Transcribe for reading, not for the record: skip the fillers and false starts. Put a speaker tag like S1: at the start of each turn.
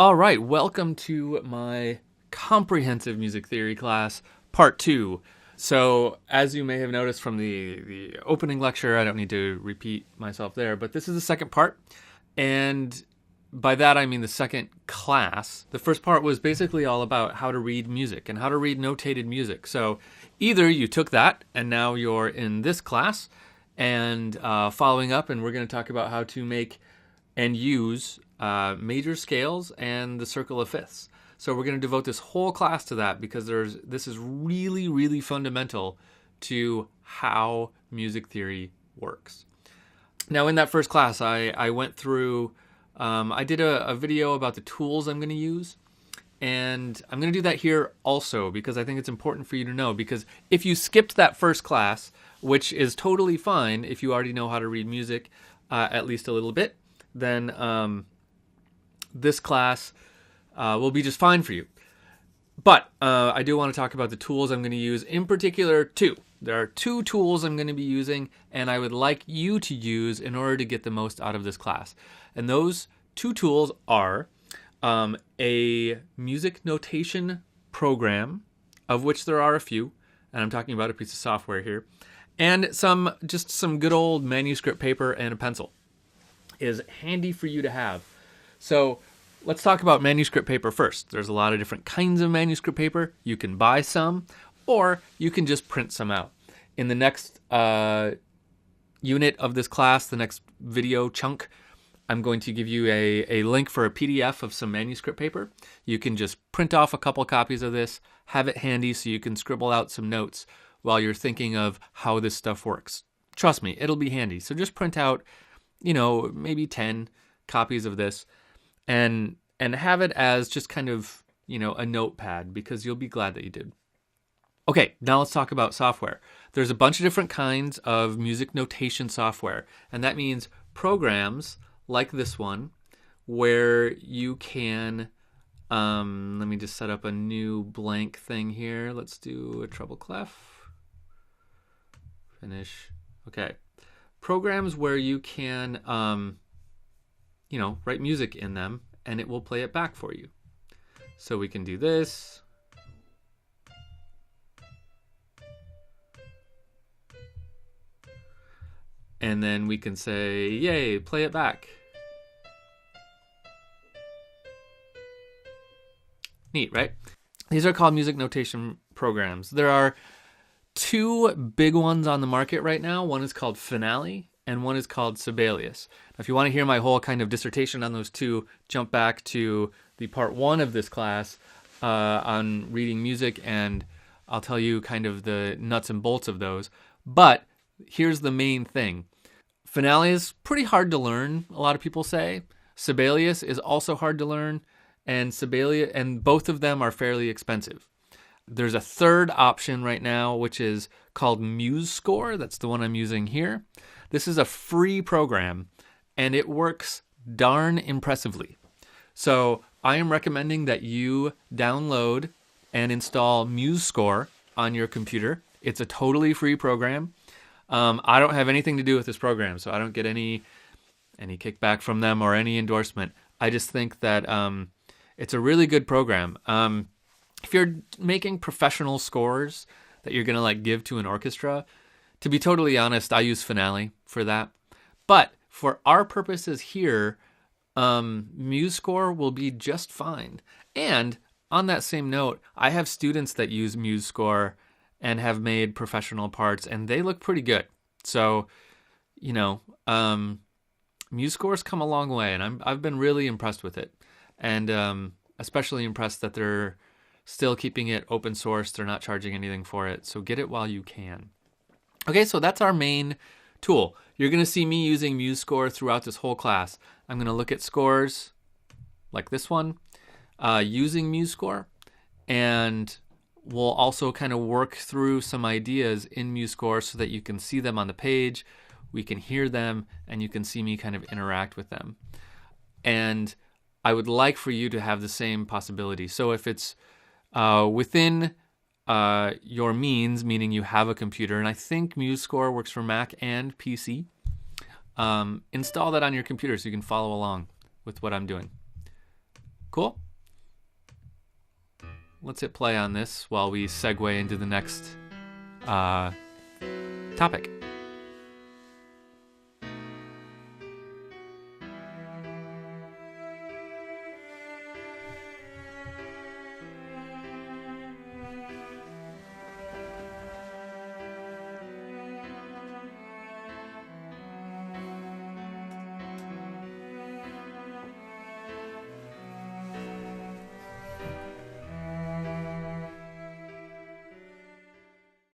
S1: All right, welcome to my comprehensive music theory class, part 2. So, as you may have noticed from the opening lecture, I don't need to repeat myself there, but this is the second part. And by that, I mean the second class. The first part was basically all about how to read music and how to read notated music. So, either you took that and now you're in this class and following up, and we're going to talk about how to make and use major scales and the circle of fifths. So we're going to devote this whole class to that because this is really, really fundamental to how music theory works. Now, in that first class, I went through, I did a video about the tools I'm going to use. And I'm going to do that here also because I think it's important for you to know, because if you skipped that first class, which is totally fine if you already know how to read music at least a little bit, then this class will be just fine for you. But I do want to talk about the tools I'm going to use, in particular two. There are two tools I'm going to be using, and I would like you to use in order to get the most out of this class. And those two tools are a music notation program, of which there are a few, and I'm talking about a piece of software here, and just some good old manuscript paper and a pencil is handy for you to have. So let's talk about manuscript paper first. There's a lot of different kinds of manuscript paper. You can buy some, or you can just print some out. In the next unit of this class, the next video chunk, I'm going to give you a link for a PDF of some manuscript paper. You can just print off a couple copies of this, have it handy so you can scribble out some notes while you're thinking of how this stuff works. Trust me, it'll be handy. So just print out, maybe 10 copies of this and have it as just kind of, a notepad, because you'll be glad that you did. Okay, now let's talk about software. There's a bunch of different kinds of music notation software, and that means programs like this one where you can, let me just set up a new blank thing here. Let's do a treble clef. Finish. Okay. Programs where you can, write music in them and it will play it back for you. So we can do this. And then we can say, yay, play it back. Neat, right? These are called music notation programs. There are two big ones on the market right now. One is called Finale and one is called Sibelius. Now, if you want to hear my whole kind of dissertation on those two, jump back to the part 1 of this class on reading music, and I'll tell you kind of the nuts and bolts of those. But here's the main thing. Finale is pretty hard to learn, a lot of people say. Sibelius is also hard to learn, and both of them are fairly expensive. There's a third option right now, which is called MuseScore. That's the one I'm using here. This is a free program, and it works darn impressively. So I am recommending that you download and install MuseScore on your computer. It's a totally free program. I don't have anything to do with this program, so I don't get any kickback from them or any endorsement. I just think that it's a really good program. If you're making professional scores that you're going to give to an orchestra, to be totally honest, I use Finale for that. But for our purposes here, MuseScore will be just fine. And on that same note, I have students that use MuseScore and have made professional parts, and they look pretty good. So, MuseScore's come a long way, and I've been really impressed with it. And especially impressed that they're still keeping it open source. They're not charging anything for it. So get it while you can. Okay, so that's our main tool. You're going to see me using MuseScore throughout this whole class. I'm going to look at scores like this one using MuseScore, and we'll also kind of work through some ideas in MuseScore so that you can see them on the page, we can hear them, and you can see me kind of interact with them. And I would like for you to have the same possibility. So if it's within your means, meaning you have a computer, and I think MuseScore works for Mac and PC, install that on your computer so you can follow along with what I'm doing. Cool. Let's hit play on this while we segue into the next topic.